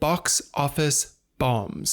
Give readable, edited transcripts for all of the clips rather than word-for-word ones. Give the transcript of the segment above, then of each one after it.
Box office bombs.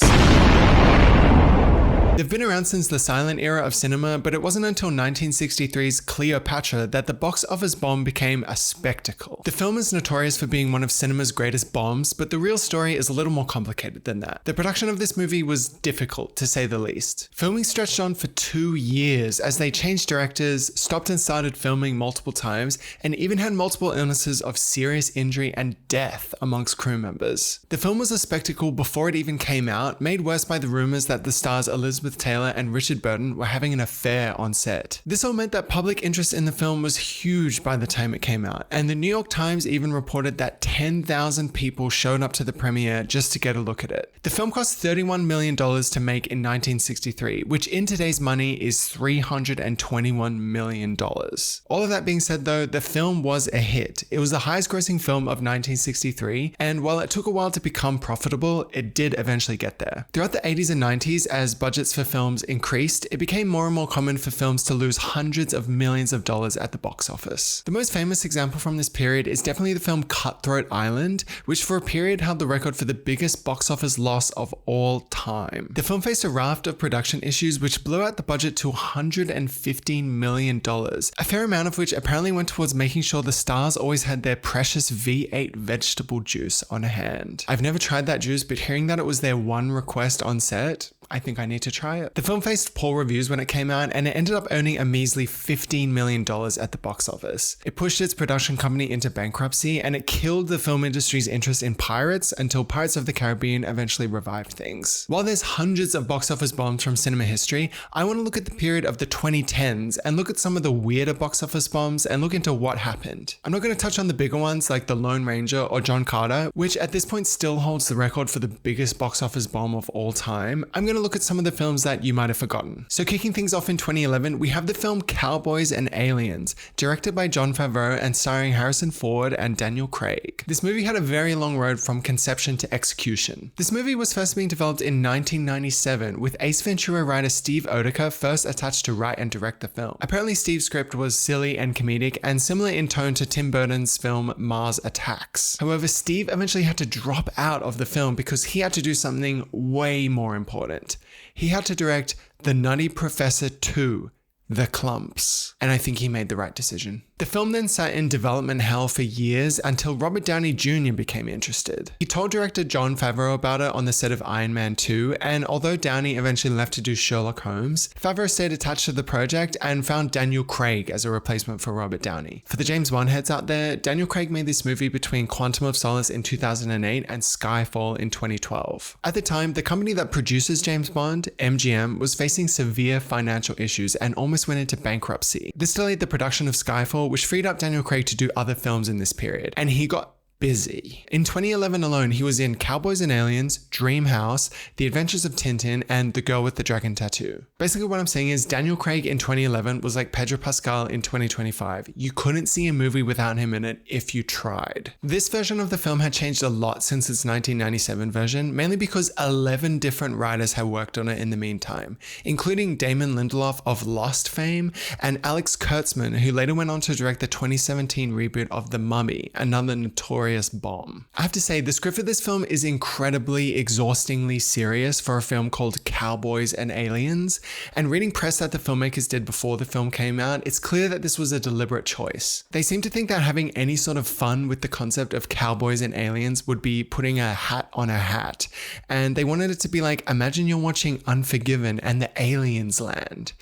They've been around since the silent era of cinema, but it wasn't until 1963's Cleopatra that the box office bomb became a spectacle. The film is notorious for being one of cinema's greatest bombs, but the real story is a little more complicated than that. The production of this movie was difficult, to say the least. Filming stretched on for 2 years as they changed directors, stopped and started filming multiple times, and even had multiple illnesses of serious injury and death amongst crew members. The film was a spectacle before it even came out, made worse by the rumors that the stars Elizabeth Taylor and Richard Burton were having an affair on set. This all meant that public interest in the film was huge by the time it came out, and the New York Times even reported that 10,000 people showed up to the premiere just to get a look at it. The film cost $31 million to make in 1963, which in today's money is $321 million. All of that being said though, the film was a hit. It was the highest grossing film of 1963, and while it took a while to become profitable, it did eventually get there. Throughout the 80s and 90s, as budgets for films increased, it became more and more common for films to lose hundreds of millions of dollars at the box office. The most famous example from this period is definitely the film Cutthroat Island, which for a period held the record for the biggest box office loss of all time. The film faced a raft of production issues which blew out the budget to $115 million, a fair amount of which apparently went towards making sure the stars always had their precious V8 vegetable juice on hand. I've never tried that juice, but hearing that it was their one request on set, I think I need to try it. The film faced poor reviews when it came out, and it ended up earning a measly $15 million at the box office. It pushed its production company into bankruptcy, and it killed the film industry's interest in pirates until Pirates of the Caribbean eventually revived things. While there's hundreds of box office bombs from cinema history, I want to look at the period of the 2010s and look at some of the weirder box office bombs and look into what happened. I'm not going to touch on the bigger ones like The Lone Ranger or John Carter, which at this point still holds the record for the biggest box office bomb of all time. I'm going to look at some of the films that you might have forgotten. So kicking things off in 2011, we have the film Cowboys and Aliens, directed by Jon Favreau and starring Harrison Ford and Daniel Craig. This movie had a very long road from conception to execution. This movie was first being developed in 1997, with Ace Ventura writer Steve Oedeker first attached to write and direct the film. Apparently Steve's script was silly and comedic and similar in tone to Tim Burton's film Mars Attacks. However, Steve eventually had to drop out of the film because he had to do something way more important. He had to direct The Nutty Professor 2, The Clumps, and I think he made the right decision. The film then sat in development hell for years until Robert Downey Jr. became interested. He told director Jon Favreau about it on the set of Iron Man 2, and although Downey eventually left to do Sherlock Holmes, Favreau stayed attached to the project and found Daniel Craig as a replacement for Robert Downey. For the James Bond heads out there, Daniel Craig made this movie between Quantum of Solace in 2008 and Skyfall in 2012. At the time, the company that produces James Bond, MGM, was facing severe financial issues and almost went into bankruptcy. This delayed the production of Skyfall, which freed up Daniel Craig to do other films in this period, and he got busy. In 2011 alone, he was in Cowboys and Aliens, Dream House, The Adventures of Tintin, and The Girl with the Dragon Tattoo. Basically what I'm saying is Daniel Craig in 2011 was like Pedro Pascal in 2025. You couldn't see a movie without him in it if you tried. This version of the film had changed a lot since its 1997 version, mainly because 11 different writers had worked on it in the meantime, including Damon Lindelof of Lost fame and Alex Kurtzman, who later went on to direct the 2017 reboot of The Mummy, another notorious bomb. I have to say, the script for this film is incredibly, exhaustingly serious for a film called Cowboys and Aliens, and reading press that the filmmakers did before the film came out, it's clear that this was a deliberate choice. They seem to think that having any sort of fun with the concept of cowboys and aliens would be putting a hat on a hat, and they wanted it to be like, imagine you're watching Unforgiven and the aliens land,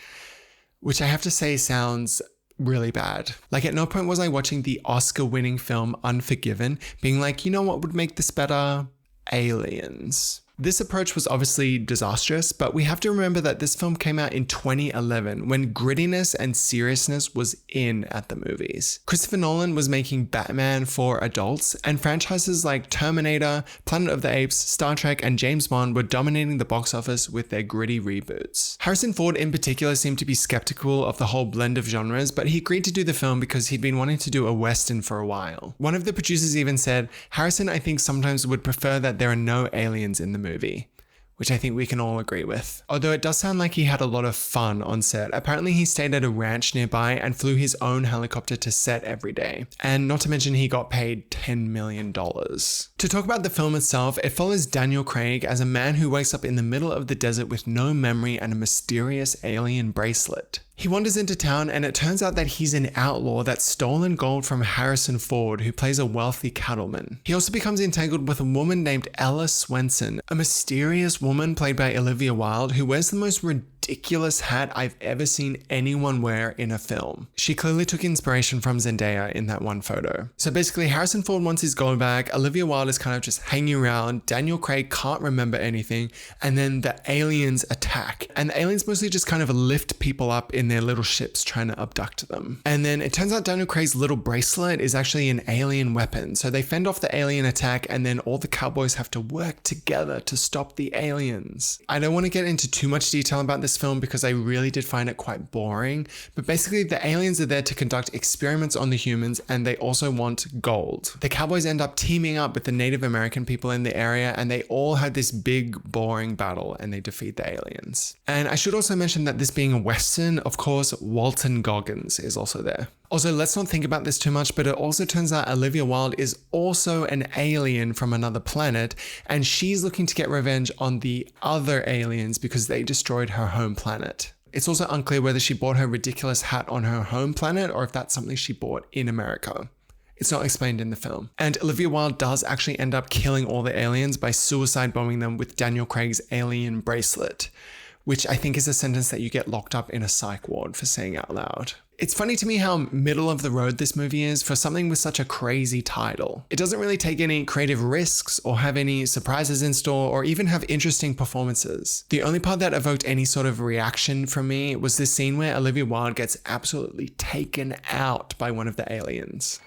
which I have to say sounds really bad. Like at no point was I watching the Oscar-winning film Unforgiven being like, you know what would make this better? Aliens. This approach was obviously disastrous, but we have to remember that this film came out in 2011 when grittiness and seriousness was in at the movies. Christopher Nolan was making Batman for adults, and franchises like Terminator, Planet of the Apes, Star Trek, and James Bond were dominating the box office with their gritty reboots. Harrison Ford in particular seemed to be skeptical of the whole blend of genres, but he agreed to do the film because he'd been wanting to do a Western for a while. One of the producers even said, Harrison, I think, sometimes would prefer that there are no aliens in the movie, which I think we can all agree with. Although it does sound like he had a lot of fun on set. Apparently he stayed at a ranch nearby and flew his own helicopter to set every day. And not to mention he got paid $10 million. To talk about the film itself, it follows Daniel Craig as a man who wakes up in the middle of the desert with no memory and a mysterious alien bracelet. He wanders into town and it turns out that he's an outlaw that's stolen gold from Harrison Ford, who plays a wealthy cattleman. He also becomes entangled with a woman named Ella Swenson, a mysterious woman played by Olivia Wilde who wears the most ridiculous hat I've ever seen anyone wear in a film. She clearly took inspiration from Zendaya in that one photo. So basically Harrison Ford wants his gold back, Olivia Wilde is kind of just hanging around, Daniel Craig can't remember anything, and then the aliens attack. And the aliens mostly just kind of lift people up in their little ships trying to abduct them. And then it turns out Daniel Craig's little bracelet is actually an alien weapon. So they fend off the alien attack and then all the cowboys have to work together to stop the aliens. I don't want to get into too much detail about this film because I really did find it quite boring, but basically the aliens are there to conduct experiments on the humans and they also want gold. The cowboys end up teaming up with the Native American people in the area and they all have this big boring battle and they defeat the aliens. And I should also mention that this being a Western, of course, Walton Goggins is also there. Also, let's not think about this too much, but it also turns out Olivia Wilde is also an alien from another planet, and she's looking to get revenge on the other aliens because they destroyed her home planet. It's also unclear whether she bought her ridiculous hat on her home planet or if that's something she bought in America. It's not explained in the film. And Olivia Wilde does actually end up killing all the aliens by suicide bombing them with Daniel Craig's alien bracelet, which I think is a sentence that you get locked up in a psych ward for saying out loud. It's funny to me how middle of the road this movie is for something with such a crazy title. It doesn't really take any creative risks or have any surprises in store or even have interesting performances. The only part that evoked any sort of reaction from me was this scene where Olivia Wilde gets absolutely taken out by one of the aliens.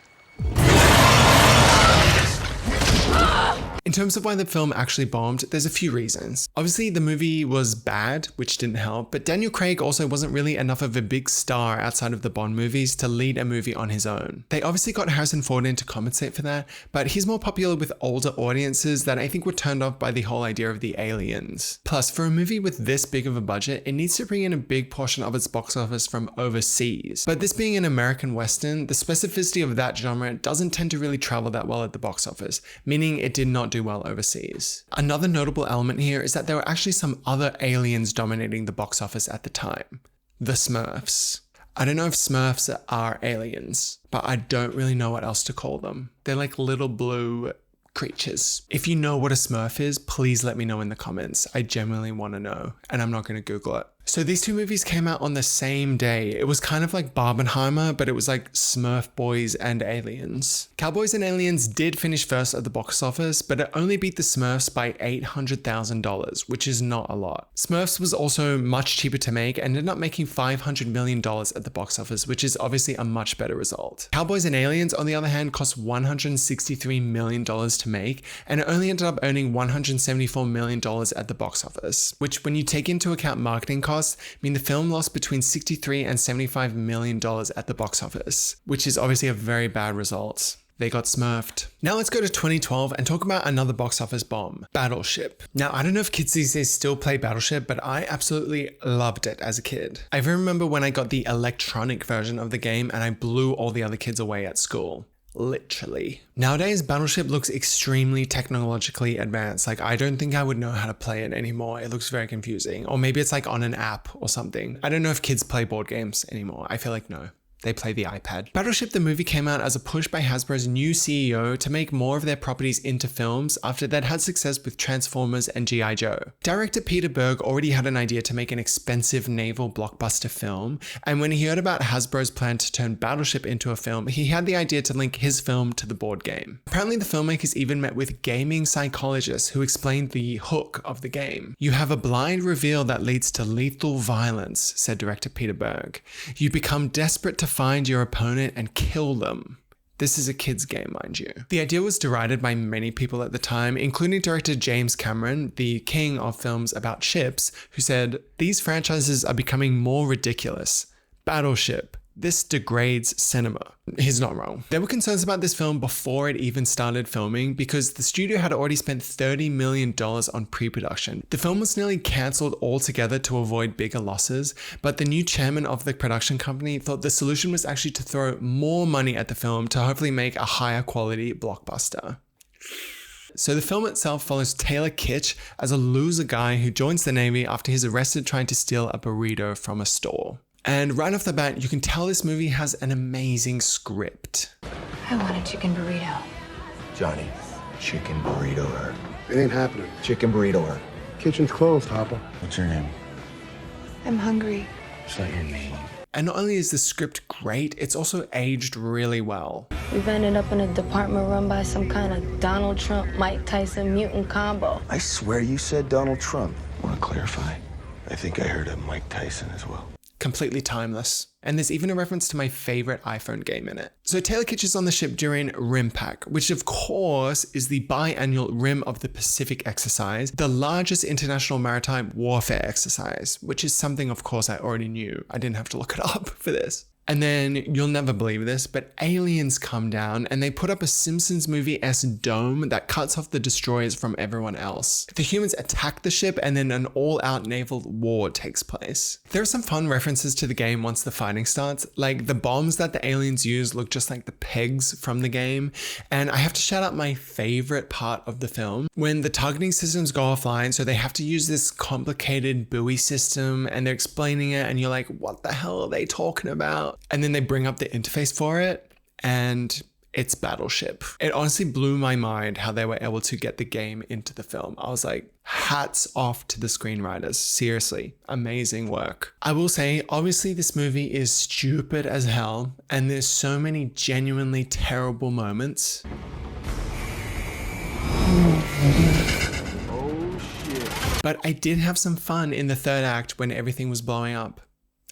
In terms of why the film actually bombed, there's a few reasons. Obviously, the movie was bad, which didn't help, but Daniel Craig also wasn't really enough of a big star outside of the Bond movies to lead a movie on his own. They obviously got Harrison Ford in to compensate for that, but he's more popular with older audiences that I think were turned off by the whole idea of the aliens. Plus, for a movie with this big of a budget, it needs to bring in a big portion of its box office from overseas. But this being an American Western, the specificity of that genre doesn't tend to really travel that well at the box office, meaning it did not do well overseas. Another notable element here is that there were actually some other aliens dominating the box office at the time. The Smurfs. I don't know if Smurfs are aliens, but I don't really know what else to call them. They're like little blue creatures. If you know what a Smurf is, please let me know in the comments. I genuinely want to know, and I'm not going to Google it. So these two movies came out on the same day. It was kind of like Barbenheimer, but it was like Smurf Boys and Aliens. Cowboys and Aliens did finish first at the box office, but it only beat the Smurfs by $800,000, which is not a lot. Smurfs was also much cheaper to make and ended up making $500 million at the box office, which is obviously a much better result. Cowboys and Aliens, on the other hand, cost $163 million to make, and it only ended up earning $174 million at the box office, which when you take into account marketing costs, mean the film lost between $63 and $75 million at the box office, which is obviously a very bad result. They got smurfed. Now let's go to 2012 and talk about another box office bomb, Battleship. Now, I don't know if kids these days still play Battleship, but I absolutely loved it as a kid. I even remember when I got the electronic version of the game and I blew all the other kids away at school. Literally. Nowadays, Battleship looks extremely technologically advanced. Like, I don't think I would know how to play it anymore. It looks very confusing. Or maybe it's like on an app or something. I don't know if kids play board games anymore. I feel like no. They play the iPad. Battleship the movie came out as a push by Hasbro's new CEO to make more of their properties into films after they'd had success with Transformers and G.I. Joe. Director Peter Berg already had an idea to make an expensive naval blockbuster film, and when he heard about Hasbro's plan to turn Battleship into a film, he had the idea to link his film to the board game. Apparently the filmmakers even met with gaming psychologists who explained the hook of the game. You have a blind reveal that leads to lethal violence, said director Peter Berg. You become desperate to find your opponent and kill them. This is a kid's game, mind you. The idea was derided by many people at the time, including director James Cameron, the king of films about ships, who said, "These franchises are becoming more ridiculous. Battleship, This degrades cinema. He's not wrong. There were concerns about this film before it even started filming because the studio had already spent $30 million on pre-production. The film was nearly cancelled altogether to avoid bigger losses, but the new chairman of the production company thought the solution was actually to throw more money at the film to hopefully make a higher quality blockbuster. So the film itself follows Taylor Kitsch as a loser guy who joins the Navy after he's arrested trying to steal a burrito from a store. And right off the bat, you can tell this movie has an amazing script. I want a chicken burrito. Johnny, chicken burrito her. It ain't happening. Chicken burrito her. Kitchen's closed, Papa. What's your name? I'm hungry. It's not your name. And not only is the script great, it's also aged really well. We've ended up in a department run by some kind of Donald Trump, Mike Tyson mutant combo. I swear you said Donald Trump. Want to clarify? I think I heard of Mike Tyson as well. Completely timeless. And there's even a reference to my favorite iPhone game in it. So Taylor Kitsch is on the ship during RIMPAC, which of course is the biannual Rim of the Pacific exercise, the largest international maritime warfare exercise, which is something of course I already knew. I didn't have to look it up for this. And then, you'll never believe this, but aliens come down and they put up a Simpsons movie-esque dome that cuts off the destroyers from everyone else. The humans attack the ship and then an all-out naval war takes place. There are some fun references to the game once the fighting starts, like the bombs that the aliens use look just like the pegs from the game. And I have to shout out my favorite part of the film, when the targeting systems go offline, so they have to use this complicated buoy system and they're explaining it and you're like, what the hell are they talking about? And then they bring up the interface for it and it's Battleship. It honestly blew my mind how they were able to get the game into the film. I was like, hats off to the screenwriters. Seriously, amazing work. I will say, obviously this movie is stupid as hell and there's so many genuinely terrible moments. Oh shit. But I did have some fun in the third act when everything was blowing up.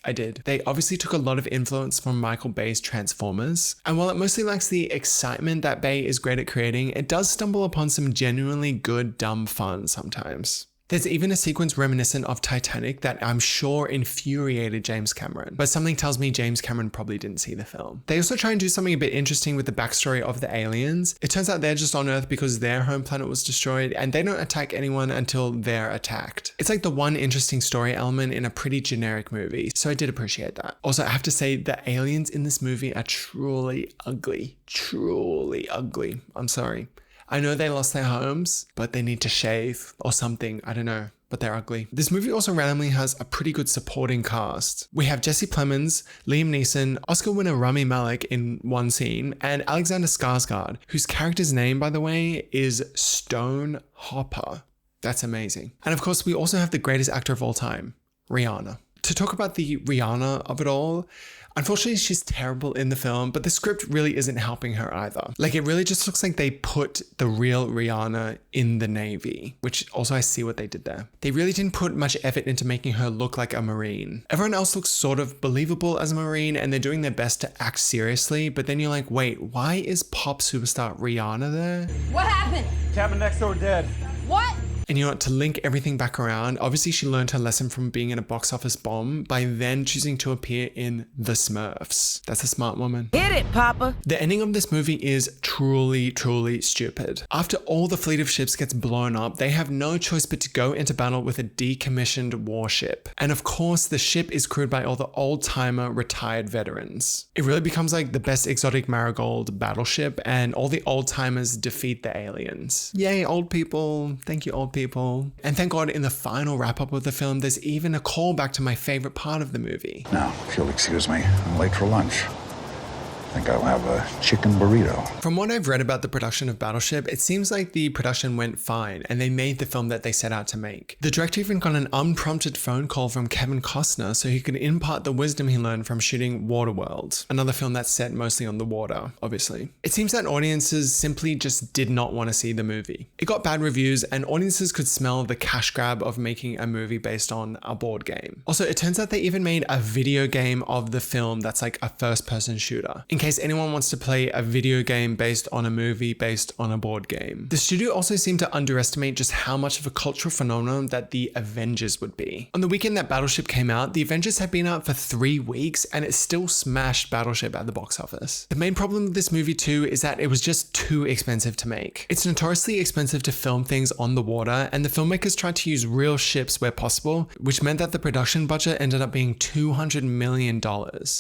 I did. They obviously took a lot of influence from Michael Bay's Transformers, and while it mostly lacks the excitement that Bay is great at creating, it does stumble upon some genuinely good, dumb fun sometimes. There's even a sequence reminiscent of Titanic that I'm sure infuriated James Cameron, but something tells me James Cameron probably didn't see the film. They also try and do something a bit interesting with the backstory of the aliens. It turns out they're just on Earth because their home planet was destroyed and they don't attack anyone until they're attacked. It's like the one interesting story element in a pretty generic movie, so I did appreciate that. Also, I have to say the aliens in this movie are truly ugly. Truly ugly. I'm sorry. I know they lost their homes, but they need to shave or something. I don't know, but they're ugly. This movie also randomly has a pretty good supporting cast. We have Jesse Plemons, Liam Neeson, Oscar winner Rami Malek in one scene, and Alexander Skarsgård, whose character's name, by the way, is Stone Hopper. That's amazing. And of course, we also have the greatest actor of all time, Rihanna. To talk about the Rihanna of it all, unfortunately, she's terrible in the film, but the script really isn't helping her either. Like, it really just looks like they put the real Rihanna in the Navy, which also I see what they did there. They really didn't put much effort into making her look like a Marine. Everyone else looks sort of believable as a Marine, and they're doing their best to act seriously, but then you're like, wait, why is pop superstar Rihanna there? What happened? Cabin next door dead. What? And you know what, to link everything back around, obviously she learned her lesson from being in a box office bomb by then choosing to appear in The Smurfs. That's a smart woman. Hit it, Papa. The ending of this movie is truly, truly stupid. After all the fleet of ships gets blown up, they have no choice but to go into battle with a decommissioned warship. And of course, the ship is crewed by all the old-timer retired veterans. It really becomes like the best exotic marigold battleship, and all the old-timers defeat the aliens. Yay, old people. Thank you, old people. And thank God in the final wrap-up of the film, there's even a callback to my favorite part of the movie. Now, if you'll excuse me, I'm late for lunch. I think I'll have a chicken burrito. From what I've read about the production of Battleship, it seems like the production went fine and they made the film that they set out to make. The director even got an unprompted phone call from Kevin Costner so he could impart the wisdom he learned from shooting Waterworld, another film that's set mostly on the water, obviously. It seems that audiences simply just did not want to see the movie. It got bad reviews and audiences could smell the cash grab of making a movie based on a board game. Also, it turns out they even made a video game of the film that's like a first-person shooter. In case anyone wants to play a video game based on a movie based on a board game. The studio also seemed to underestimate just how much of a cultural phenomenon that the Avengers would be. On the weekend that Battleship came out, the Avengers had been out for 3 weeks and it still smashed Battleship at the box office. The main problem with this movie too is that it was just too expensive to make. It's notoriously expensive to film things on the water, and the filmmakers tried to use real ships where possible, which meant that the production budget ended up being $200 million.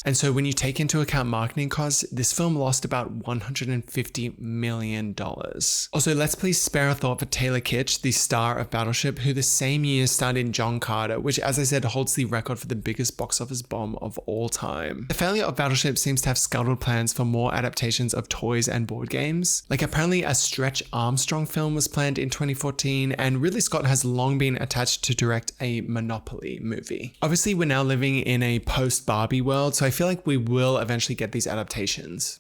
And so when you take into account marketing costs, this film lost about $150 million. Also, let's please spare a thought for Taylor Kitsch, the star of Battleship, who the same year starred in John Carter, which, as I said, holds the record for the biggest box office bomb of all time. The failure of Battleship seems to have scuttled plans for more adaptations of toys and board games. Like, apparently a Stretch Armstrong film was planned in 2014, and Ridley Scott has long been attached to direct a Monopoly movie. Obviously, we're now living in a post-Barbie world, so I feel like we will eventually get these adaptations.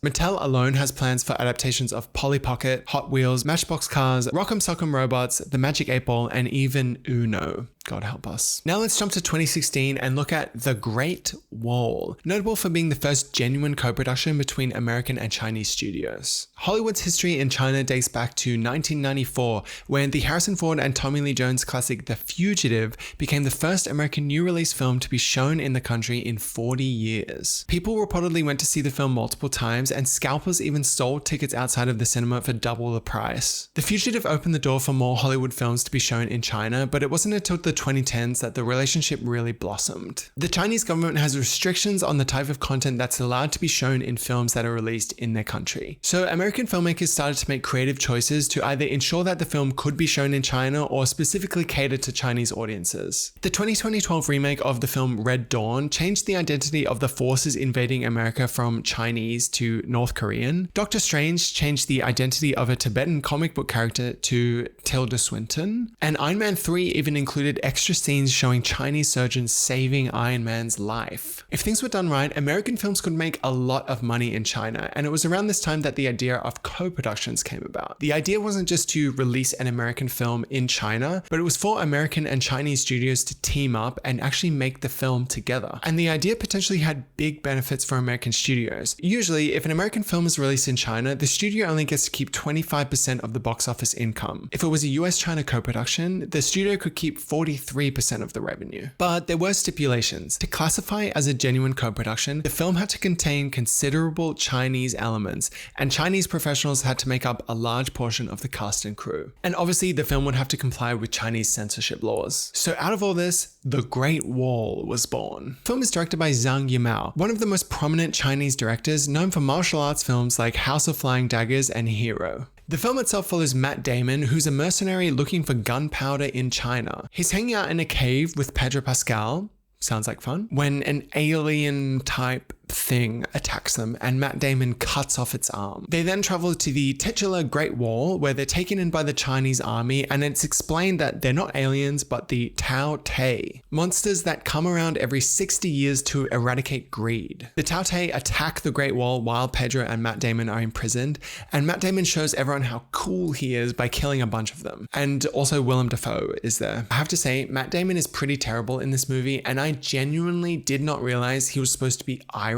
Mattel alone has plans for adaptations of Polly Pocket, Hot Wheels, Matchbox Cars, Rock'em Sock'em Robots, The Magic 8 Ball, and even Uno. God help us. Now let's jump to 2016 and look at The Great Wall, notable for being the first genuine co-production between American and Chinese studios. Hollywood's history in China dates back to 1994, when the Harrison Ford and Tommy Lee Jones classic The Fugitive became the first American new release film to be shown in the country in 40 years. People reportedly went to see the film multiple times, and scalpers even sold tickets outside of the cinema for double the price. The Fugitive opened the door for more Hollywood films to be shown in China, but it wasn't until the 2010s that the relationship really blossomed. The Chinese government has restrictions on the type of content that's allowed to be shown in films that are released in their country. So American filmmakers started to make creative choices to either ensure that the film could be shown in China or specifically cater to Chinese audiences. The 2012 remake of the film Red Dawn changed the identity of the forces invading America from Chinese to North Korean. Doctor Strange changed the identity of a Tibetan comic book character to Tilda Swinton. And Iron Man 3 even included extra scenes showing Chinese surgeons saving Iron Man's life. If things were done right, American films could make a lot of money in China, and it was around this time that the idea of co-productions came about. The idea wasn't just to release an American film in China, but it was for American and Chinese studios to team up and actually make the film together. And the idea potentially had big benefits for American studios. Usually, if an American film is released in China, the studio only gets to keep 25% of the box office income. If it was a US-China co-production, the studio could keep 43% of the revenue. But there were stipulations. To classify as a genuine co-production, the film had to contain considerable Chinese elements, and Chinese professionals had to make up a large portion of the cast and crew. And obviously, the film would have to comply with Chinese censorship laws. So out of all this, The Great Wall was born. The film is directed by Zhang Yimou, one of the most prominent Chinese directors known for martial arts films like House of Flying Daggers and Hero. The film itself follows Matt Damon, who's a mercenary looking for gunpowder in China. He's hanging out in a cave with Pedro Pascal, sounds like fun, when an alien type thing attacks them and Matt Damon cuts off its arm. They then travel to the titular Great Wall, where they're taken in by the Chinese army, and it's explained that they're not aliens but the Tao Te, monsters that come around every 60 years to eradicate greed. The Tao Te attack the Great Wall while Pedro and Matt Damon are imprisoned, and Matt Damon shows everyone how cool he is by killing a bunch of them. And also Willem Dafoe is there. I have to say, Matt Damon is pretty terrible in this movie, and I genuinely did not realize he was supposed to be Irish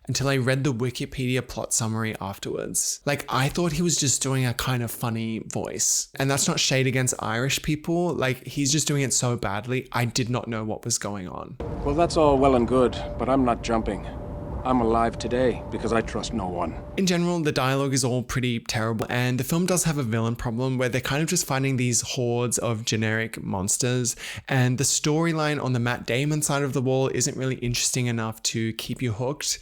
until I read the Wikipedia plot summary afterwards. Like, I thought he was just doing a kind of funny voice. And that's not shade against Irish people. Like, he's just doing it so badly, I did not know what was going on. Well, that's all well and good, but I'm not jumping. I'm alive today because I trust no one. In general, the dialogue is all pretty terrible, and the film does have a villain problem where they're kind of just fighting these hordes of generic monsters, and the storyline on the Matt Damon side of the wall isn't really interesting enough to keep you hooked.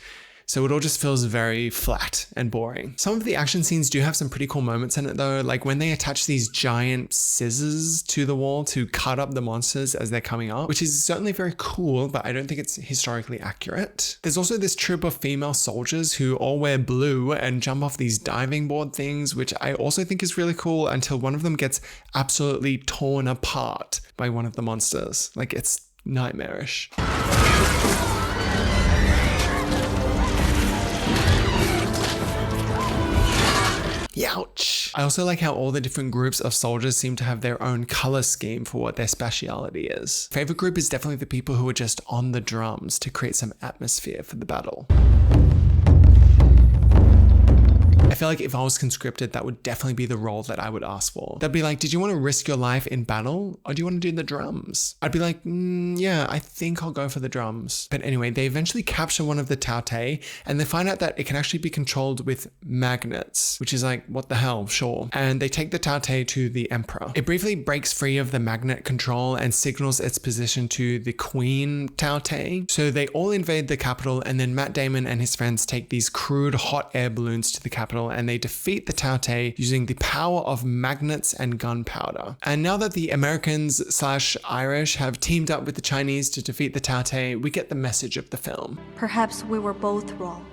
So it all just feels very flat and boring. Some of the action scenes do have some pretty cool moments in it though, like when they attach these giant scissors to the wall to cut up the monsters as they're coming up, which is certainly very cool, but I don't think it's historically accurate. There's also this troop of female soldiers who all wear blue and jump off these diving board things, which I also think is really cool, until one of them gets absolutely torn apart by one of the monsters. Like, it's nightmarish. Ouch. I also like how all the different groups of soldiers seem to have their own color scheme for what their speciality is. Favorite group is definitely the people who are just on the drums to create some atmosphere for the battle. I feel like if I was conscripted, that would definitely be the role that I would ask for. They'd be like, did you want to risk your life in battle or do you want to do the drums? I'd be like, yeah, I think I'll go for the drums. But anyway, they eventually capture one of the Tao Te and they find out that it can actually be controlled with magnets, which is like, what the hell, sure. And they take the Tao Te to the emperor. It briefly breaks free of the magnet control and signals its position to the Queen Tao Te. So they all invade the capital, and then Matt Damon and his friends take these crude hot air balloons to the capital and they defeat the Tao Te using the power of magnets and gunpowder. And now that the Americans/Irish have teamed up with the Chinese to defeat the Tao Te, we get the message of the film. Perhaps we were both wrong.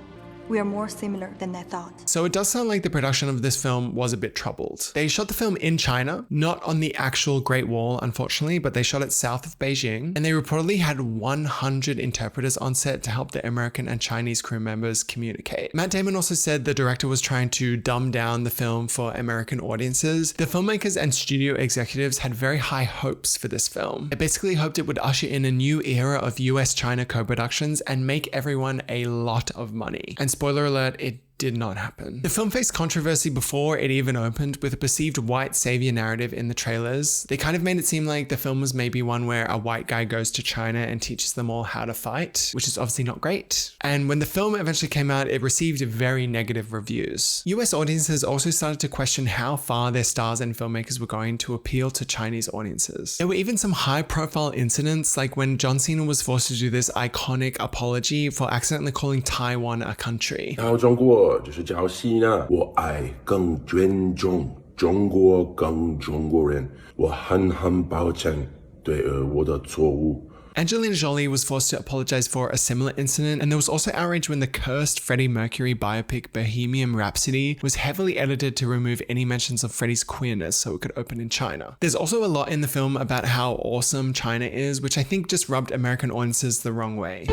We are more similar than I thought. So it does sound like the production of this film was a bit troubled. They shot the film in China, not on the actual Great Wall, unfortunately, but they shot it south of Beijing, and they reportedly had 100 interpreters on set to help the American and Chinese crew members communicate. Matt Damon also said the director was trying to dumb down the film for American audiences. The filmmakers and studio executives had very high hopes for this film. They basically hoped it would usher in a new era of US-China co-productions and make everyone a lot of money. And spoiler alert, it did not happen. The film faced controversy before it even opened, with a perceived white savior narrative in the trailers. They kind of made it seem like the film was maybe one where a white guy goes to China and teaches them all how to fight, which is obviously not great. And when the film eventually came out, it received very negative reviews. US audiences also started to question how far their stars and filmmakers were going to appeal to Chinese audiences. There were even some high-profile incidents, like when John Cena was forced to do this iconic apology for accidentally calling Taiwan a country. 然后中国就是叫西呢，我爱更尊重中国更中国人，我很抱歉对我的错误。 Angelina Jolie was forced to apologize for a similar incident, and there was also outrage when the cursed Freddie Mercury biopic Bohemian Rhapsody was heavily edited to remove any mentions of Freddie's queerness so it could open in China. There's also a lot in the film about how awesome China is, which I think just rubbed American audiences the wrong way.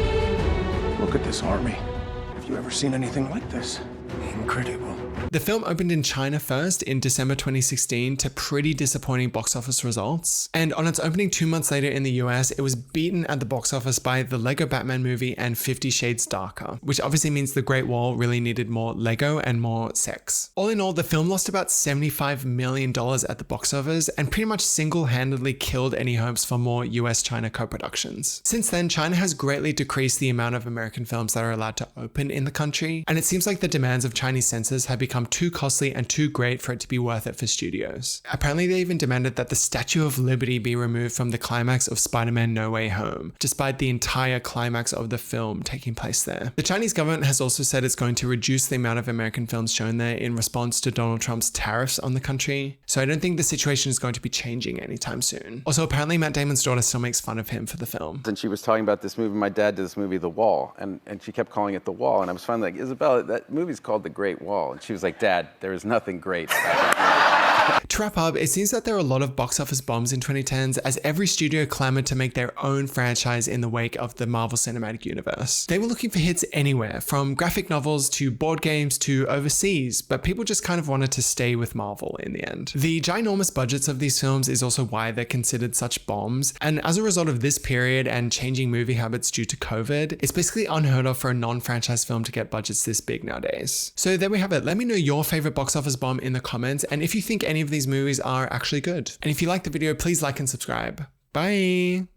Look at this army. Have you ever seen anything like this? Incredible. The film opened in China first in December 2016 to pretty disappointing box office results. And on its opening 2 months later in the US, it was beaten at the box office by the Lego Batman movie and 50 Shades Darker, which obviously means the Great Wall really needed more Lego and more sex. All in all, the film lost about $75 million at the box office and pretty much single-handedly killed any hopes for more US-China co-productions. Since then, China has greatly decreased the amount of American films that are allowed to open in the country, and it seems like the demands of Chinese censors have become too costly and too great for it to be worth it for studios. Apparently, they even demanded that the Statue of Liberty be removed from the climax of Spider-Man No Way Home, despite the entire climax of the film taking place there. The Chinese government has also said it's going to reduce the amount of American films shown there in response to Donald Trump's tariffs on the country, so I don't think the situation is going to be changing anytime soon. Also, apparently Matt Damon's daughter still makes fun of him for the film. And she was talking about this movie, my dad did this movie, The Wall, and she kept calling it The Wall, and I was finally like, Isabella, that movie's called The Great Wall, and she was like, Dad, there is nothing great about that. To wrap up, it seems that there are a lot of box office bombs in 2010s as every studio clamored to make their own franchise in the wake of the Marvel Cinematic Universe. They were looking for hits anywhere, from graphic novels to board games to overseas, but people just kind of wanted to stay with Marvel in the end. The ginormous budgets of these films is also why they're considered such bombs, and as a result of this period and changing movie habits due to COVID, it's basically unheard of for a non-franchise film to get budgets this big nowadays. So there we have it. Let me know your favorite box office bomb in the comments, and if you think any of these movies are actually good. And if you like the video, please like and subscribe. Bye!